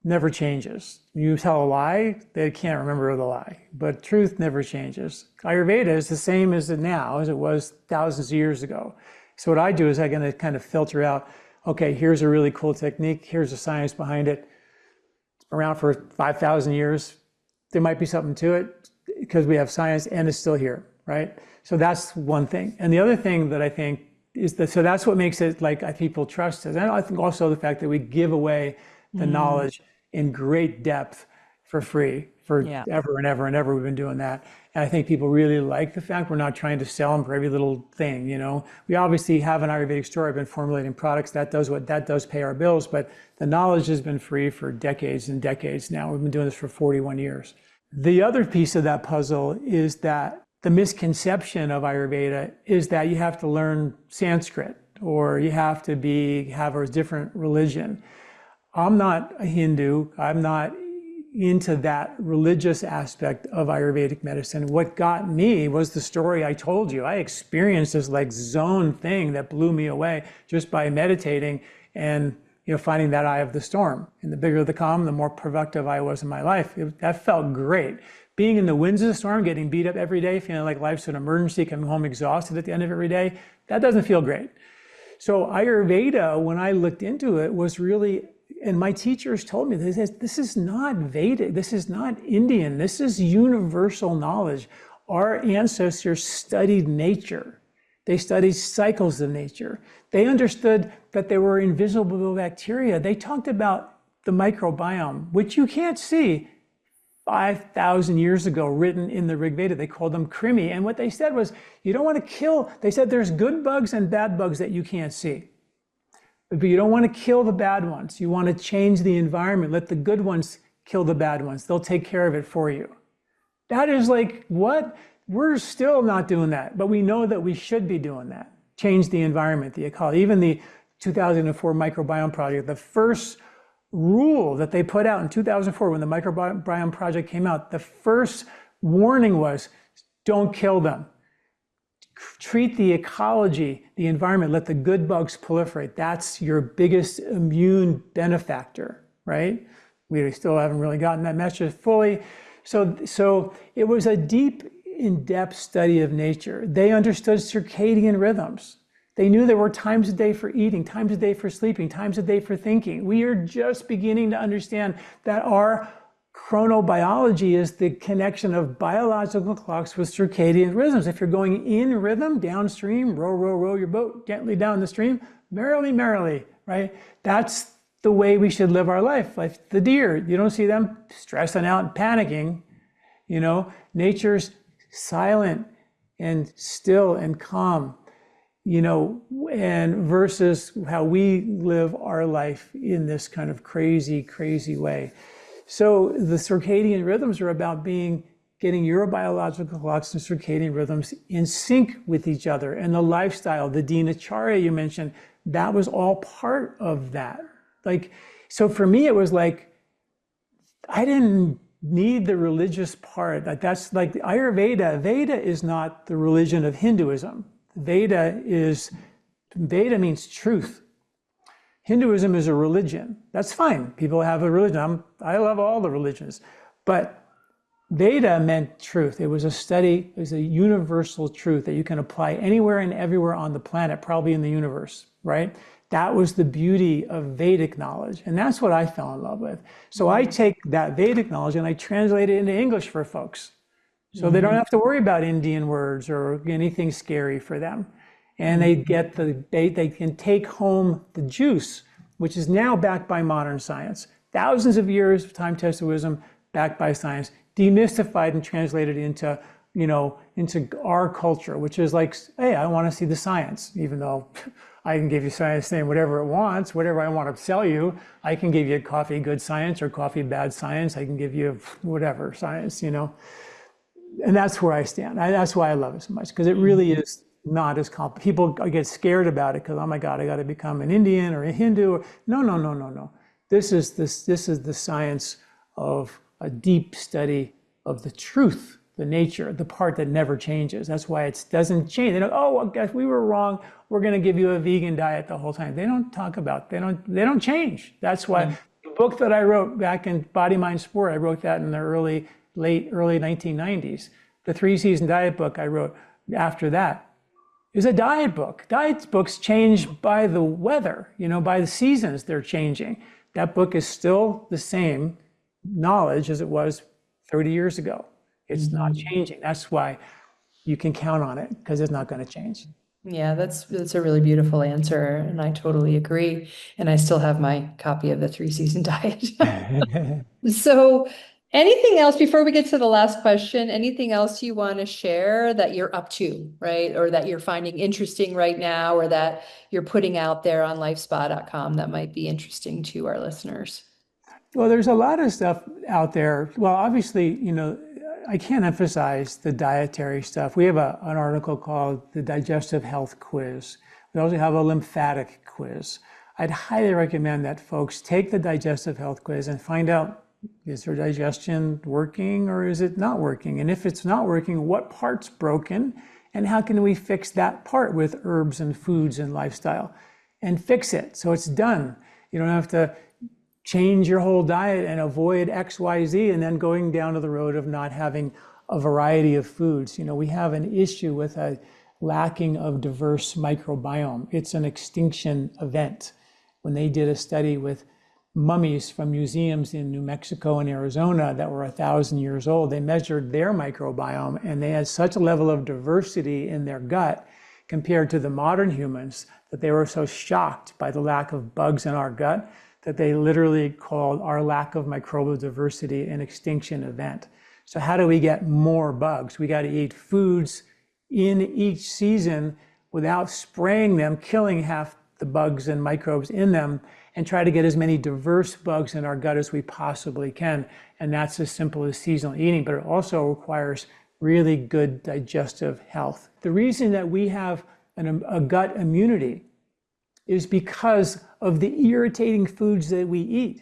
never changes. You tell a lie, they can't remember the lie, but truth never changes. Ayurveda is the same as it now as it was thousands of years ago. So what I do is I'm going to kind of filter out, okay, here's a really cool technique, here's the science behind it. It's been around for 5,000 years. There might be something to it because we have science and it's still here, right? So that's one thing. And the other thing that I think is that, so that's what makes it like people trust us. And I think also the fact that we give away the knowledge in great depth for free for ever and ever and ever. We've been doing that. And I think people really like the fact we're not trying to sell them for every little thing, you know. We obviously have an Ayurvedic store. I've been formulating products. That does what that does, pay our bills. But the knowledge has been free for decades and decades now. We've been doing this for 41 years. The other piece of that puzzle is that the misconception of Ayurveda is that you have to learn Sanskrit or you have to have a different religion. I'm not a Hindu. I'm not into that religious aspect of Ayurvedic medicine. What got me was the story I told you. I experienced this like zone thing that blew me away just by meditating and finding that eye of the storm. And the bigger the calm, the more productive I was in my life. That felt great. Being in the winds of the storm, getting beat up every day, feeling like life's an emergency, coming home exhausted at the end of every day, that doesn't feel great. So Ayurveda, when I looked into it, was really, and my teachers told me, this is not Vedic, this is not Indian, this is universal knowledge. Our ancestors studied nature. They studied cycles of nature. They understood that there were invisible bacteria. They talked about the microbiome, which you can't see 5,000 years ago, written in the Rig Veda. They called them krimi. And what they said was, you don't want to kill, they said there's good bugs and bad bugs that you can't see. But you don't want to kill the bad ones. You want to change the environment. Let the good ones kill the bad ones. They'll take care of it for you. That is like, what? We're still not doing that, but we know that we should be doing that. Change the environment, the ecology. Even the 2004 Microbiome Project, the first rule that they put out in 2004 when the Microbiome Project came out, the first warning was, don't kill them. Treat the ecology, the environment, let the good bugs proliferate. That's your biggest immune benefactor, right? We still haven't really gotten that message fully. So it was a deep, in-depth study of nature. They understood circadian rhythms. They knew there were times a day for eating, times a day for sleeping, times a day for thinking. We are just beginning to understand that our chronobiology is the connection of biological clocks with circadian rhythms. If you're going in rhythm, downstream, row, row, row your boat gently down the stream, merrily, merrily, right? That's the way we should live our life. Like the deer, you don't see them stressing out and panicking. Nature's silent and still and calm, and versus how we live our life in this kind of crazy, crazy way. So the circadian rhythms are about getting your biological clocks and circadian rhythms in sync with each other. And the lifestyle, the dinacharya you mentioned, that was all part of that. So for me, it was like, I didn't need the religious part. That's like Ayurveda. Veda is not the religion of Hinduism. Veda means truth. Hinduism is a religion. That's fine. People have a religion. I love all the religions. But Veda meant truth. It was a study, it was a universal truth that you can apply anywhere and everywhere on the planet, probably in the universe, right? That was the beauty of Vedic knowledge. And that's what I fell in love with. So I take that Vedic knowledge and I translate it into English for folks. So they don't have to worry about Indian words or anything scary for them. And they can take home the juice, which is now backed by modern science. Thousands of years of time-tested wisdom backed by science, demystified and translated into our culture, which is like, hey, I want to see the science, even though I can give you science saying whatever it wants, whatever I want to sell you. I can give you coffee good science or coffee bad science. I can give you whatever science, And that's where I stand. That's why I love it so much, because it really is not as complicated. People get scared about it because, oh my God, I got to become an Indian or a Hindu. No. This is the science of a deep study of the truth, the nature, the part that never changes. That's why it doesn't change. They don't, oh, well, guys, we were wrong. We're going to give you a vegan diet the whole time. They don't talk about, they don't change. That's why the book that I wrote back in Body, Mind, Sport, I wrote that in the early 1990s. The 3-season diet book I wrote after that is a diet book. Diet books change by the weather, by the seasons they're changing. That book is still the same knowledge as it was 30 years ago. It's not changing. That's why you can count on it, because it's not going to change. Yeah, that's a really beautiful answer, and I totally agree. And I still have my copy of the 3-season diet. So anything else before we get to the last question? Anything else you want to share that you're up to, right? Or that you're finding interesting right now, or that you're putting out there on lifespa.com that might be interesting to our listeners? Well, there's a lot of stuff out there. Well, obviously, I can't emphasize the dietary stuff. We have an article called the Digestive Health Quiz. We also have a lymphatic quiz. I'd highly recommend that folks take the Digestive Health Quiz and find out, is their digestion working or is it not working? And if it's not working, what part's broken? And how can we fix that part with herbs and foods and lifestyle? And fix it so it's done. You don't have to change your whole diet and avoid X, Y, Z, and then going down to the road of not having a variety of foods. We have an issue with a lacking of diverse microbiome. It's an extinction event. When they did a study with mummies from museums in New Mexico and Arizona that were 1,000 years old, they measured their microbiome, and they had such a level of diversity in their gut compared to the modern humans that they were so shocked by the lack of bugs in our gut that they literally called our lack of microbial diversity an extinction event. So how do we get more bugs? We got to eat foods in each season without spraying them, killing half the bugs and microbes in them, and try to get as many diverse bugs in our gut as we possibly can. And that's as simple as seasonal eating, but it also requires really good digestive health. The reason that we have a gut immunity is because of the irritating foods that we eat.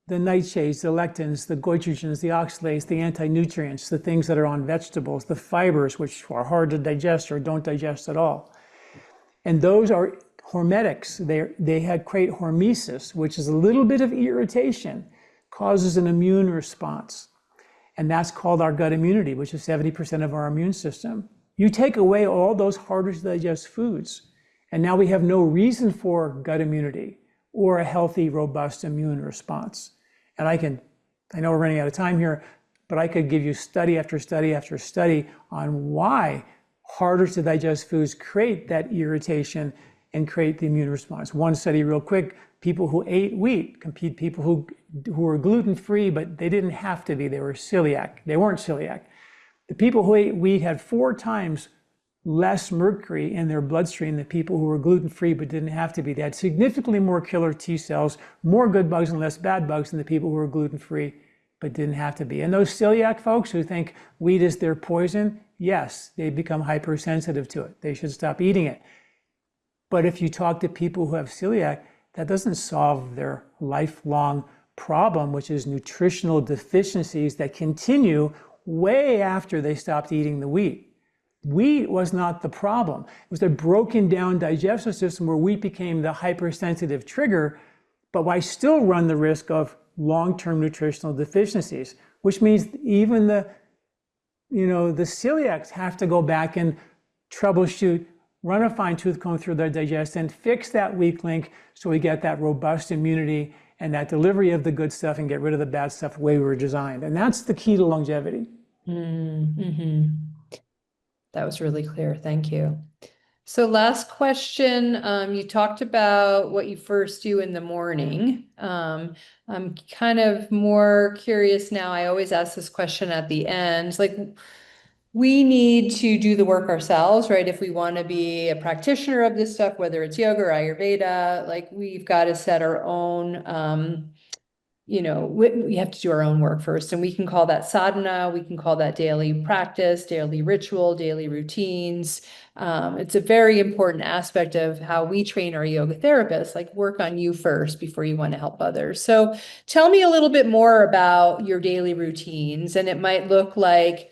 The nightshades, the lectins, the goitrogens, the oxalates, the anti-nutrients, the things that are on vegetables, the fibers, which are hard to digest or don't digest at all. And those are hormetics. They create hormesis, which is a little bit of irritation, causes an immune response. And that's called our gut immunity, which is 70% of our immune system. You take away all those harder to digest foods, and now we have no reason for gut immunity or a healthy, robust immune response. And I know we're running out of time here, but I could give you study after study after study on why harder to digest foods create that irritation and create the immune response. One study real quick, people who ate wheat compete people who were gluten-free, but they didn't have to be, they were celiac. They weren't celiac. The people who ate wheat had 4 times less mercury in their bloodstream than people who were gluten-free but didn't have to be. They had significantly more killer T cells, more good bugs and less bad bugs than the people who were gluten-free but didn't have to be. And those celiac folks who think wheat is their poison, yes, they become hypersensitive to it. They should stop eating it. But if you talk to people who have celiac, that doesn't solve their lifelong problem, which is nutritional deficiencies that continue way after they stopped eating the wheat. Wheat was not the problem. It was a broken down digestive system where wheat became the hypersensitive trigger, but I still run the risk of long-term nutritional deficiencies, which means even the celiacs have to go back and troubleshoot, run a fine-tooth comb through their digestion, fix that weak link so we get that robust immunity and that delivery of the good stuff and get rid of the bad stuff the way we were designed. And that's the key to longevity. Mm-hmm. That was really clear. Thank you. So last question, you talked about what you first do in the morning. I'm kind of more curious now. I always ask this question at the end, like we need to do the work ourselves, right? If we want to be a practitioner of this stuff, whether it's yoga or Ayurveda, like we've got to set our own we have to do our own work first, and we can call that sadhana. We can call that daily practice, daily ritual, daily routines. It's a very important aspect of how we train our yoga therapists, like work on you first before you want to help others. So tell me a little bit more about your daily routines, and it might look like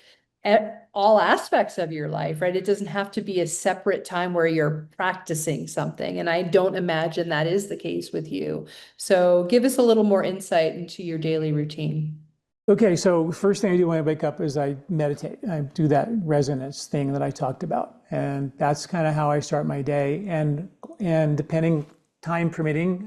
all aspects of your life, right? It doesn't have to be a separate time where you're practicing something. And I don't imagine that is the case with you. So give us a little more insight into your daily routine. Okay, so first thing I do when I wake up is I meditate. I do that resonance thing that I talked about. And that's kind of how I start my day. And depending, time permitting,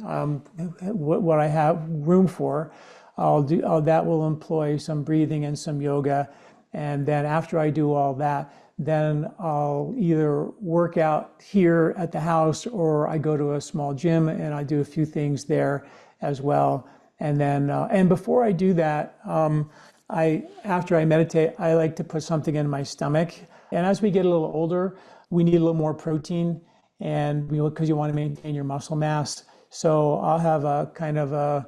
what I have room for, that will employ some breathing and some yoga. And then after I do all that, then I'll either work out here at the house or I go to a small gym and I do a few things there as well. And then, and before I do that, after I meditate, I like to put something in my stomach. And as we get a little older, we need a little more protein, and because you want to maintain your muscle mass. So I'll have a kind of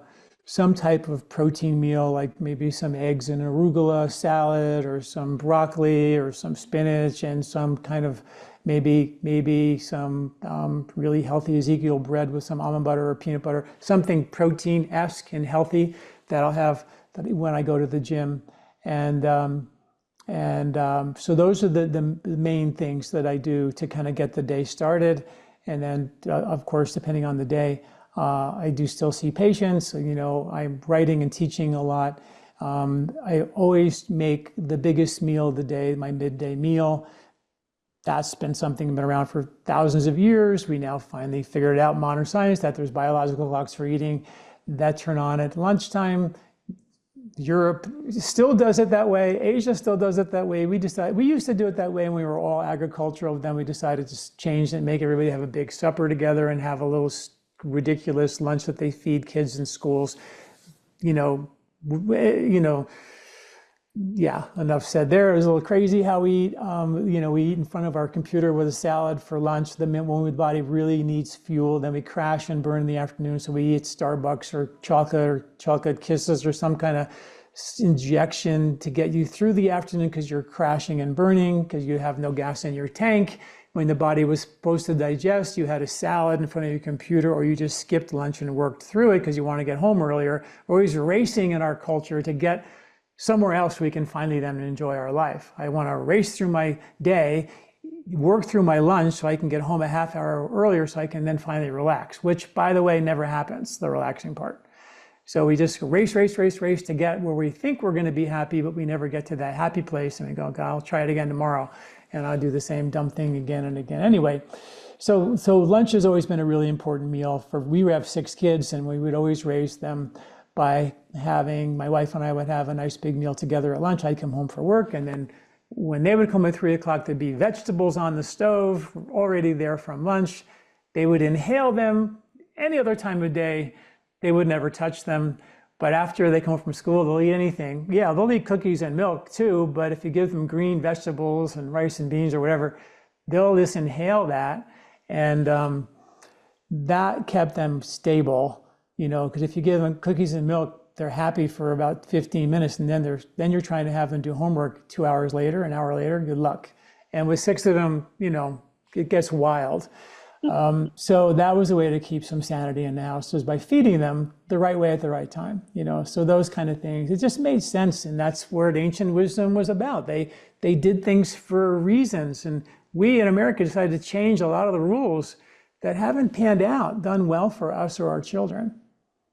some type of protein meal, like maybe some eggs and arugula salad, or some broccoli, or some spinach, and some kind of maybe some really healthy Ezekiel bread with some almond butter or peanut butter, something protein-esque and healthy that I'll have when I go to the gym. And so those are the main things that I do to kind of get the day started. And then, of course, depending on the day, I do still see patients. I'm writing and teaching a lot. I always make the biggest meal of the day, my midday meal. That's been something that's been around for thousands of years. We now finally figured out in modern science that there's biological clocks for eating that turn on at lunchtime. Europe still does it that way. Asia still does it that way. We used to do it that way when we were all agricultural. Then we decided to change it and make everybody have a big supper together and have a little ridiculous lunch that they feed kids in schools. Yeah, enough said there. It was a little crazy how we eat. We eat in front of our computer with a salad for lunch. The minute when the body really needs fuel, then we crash and burn in the afternoon. So we eat Starbucks or chocolate kisses or some kind of injection to get you through the afternoon because you're crashing and burning because you have no gas in your tank. When the body was supposed to digest, you had a salad in front of your computer, or you just skipped lunch and worked through it because you want to get home earlier. We're always racing in our culture to get somewhere else we can finally then enjoy our life. I want to race through my day, work through my lunch so I can get home a half hour earlier so I can then finally relax, which, by the way, never happens, the relaxing part. So we just race to get where we think we're going to be happy, but we never get to that happy place. And we go, God, I'll try it again tomorrow. And I'll do the same dumb thing again and again. Anyway, so lunch has always been a really important meal. We have 6 kids, and we would always raise them by my wife and I would have a nice big meal together at lunch. I'd come home from work, and then when they would come at 3 o'clock, there'd be vegetables on the stove already there from lunch. They would inhale them. Any other time of day, they would never touch them. But after they come home from school, they'll eat anything. Yeah, they'll eat cookies and milk too, but if you give them green vegetables and rice and beans or whatever, they'll just inhale that. And that kept them stable. Because if you give them cookies and milk, they're happy for about 15 minutes, and then you're trying to have them do homework 2 hours later, an hour later. Good luck. And with 6 of them, it gets wild. So that was a way to keep some sanity in the house, was by feeding them the right way at the right time. So those kind of things. It just made sense, and that's where ancient wisdom was about. They did things for reasons, and we in America decided to change a lot of the rules that haven't panned out, done well for us or our children.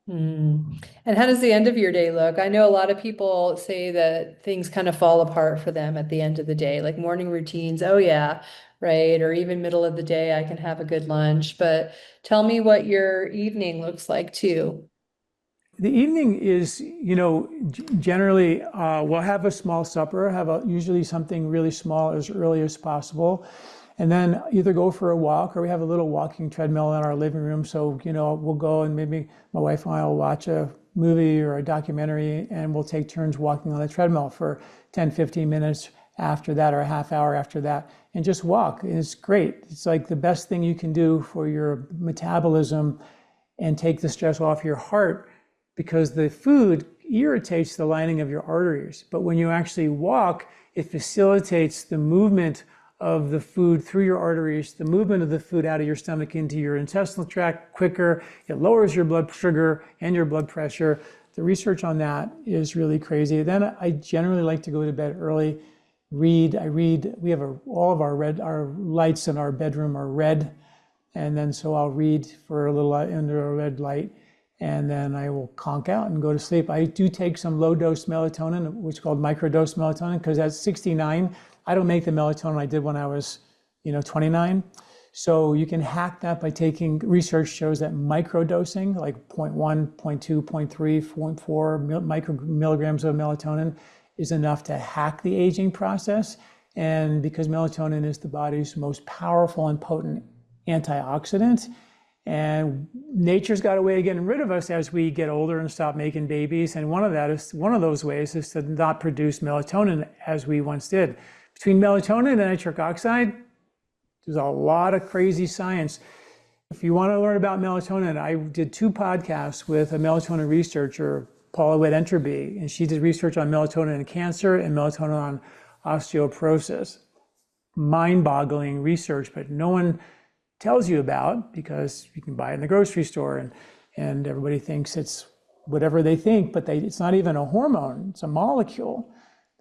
And how does the end of your day look? I know a lot of people say that things kind of fall apart for them at the end of the day, like morning routines. Oh yeah, right. Or even middle of the day, I can have a good lunch. But tell me what your evening looks like too. The evening is, generally we'll have a small supper, usually something really small as early as possible. And then either go for a walk, or we have a little walking treadmill in our living room. So, we'll go, and maybe my wife and I will watch a movie or a documentary, and we'll take turns walking on the treadmill for 10, 15 minutes after that, or a half hour after that, and just walk. It's great. It's like the best thing you can do for your metabolism and take the stress off your heart because the food irritates the lining of your arteries. But when you actually walk, it facilitates the movement of the food through your arteries, the movement of the food out of your stomach into your intestinal tract quicker. It lowers your blood sugar and your blood pressure. The research on that is really crazy. Then I generally like to go to bed early, read. I read. We have all of our lights in our bedroom are red, and then so I'll read for a little under a red light, and then I will conk out and go to sleep. I do take some low dose melatonin, which is called microdose melatonin, because at 69, I don't make the melatonin I did when I was, 29. So you can hack that by taking, research shows that microdosing, like 0.1, 0.2, 0.3, 0.4 milligrams of melatonin is enough to hack the aging process. And because melatonin is the body's most powerful and potent antioxidant, and nature's got a way of getting rid of us as we get older and stop making babies. And one of those ways is to not produce melatonin as we once did. Between melatonin and nitric oxide, there's a lot of crazy science. If you want to learn about melatonin, I did 2 podcasts with a melatonin researcher, Paula Witt-Enterby, and she did research on melatonin and cancer and melatonin on osteoporosis. Mind-boggling research, but no one tells you about, because you can buy it in the grocery store, and everybody thinks it's whatever they think, but it's not even a hormone, it's a molecule.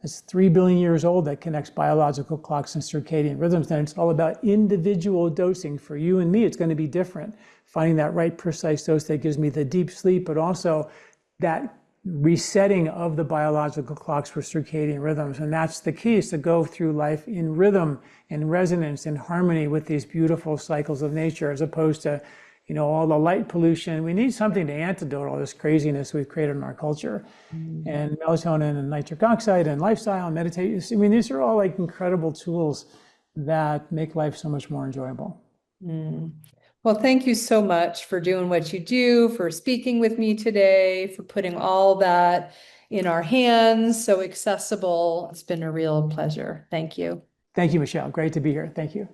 It's 3 billion years old that connects biological clocks and circadian rhythms. And it's all about individual dosing. For you and me, it's going to be different. Finding that right precise dose that gives me the deep sleep, but also that resetting of the biological clocks for circadian rhythms. And that's the key, is to go through life in rhythm and resonance and harmony with these beautiful cycles of nature, as opposed to, all the light pollution. We need something to antidote all this craziness we've created in our culture. And melatonin and nitric oxide and lifestyle and meditation. These are all like incredible tools that make life so much more enjoyable. Well, thank you so much for doing what you do, for speaking with me today, for putting all that in our hands, so accessible. It's been a real pleasure. Thank you. Thank you, Michelle. Great to be here. Thank you.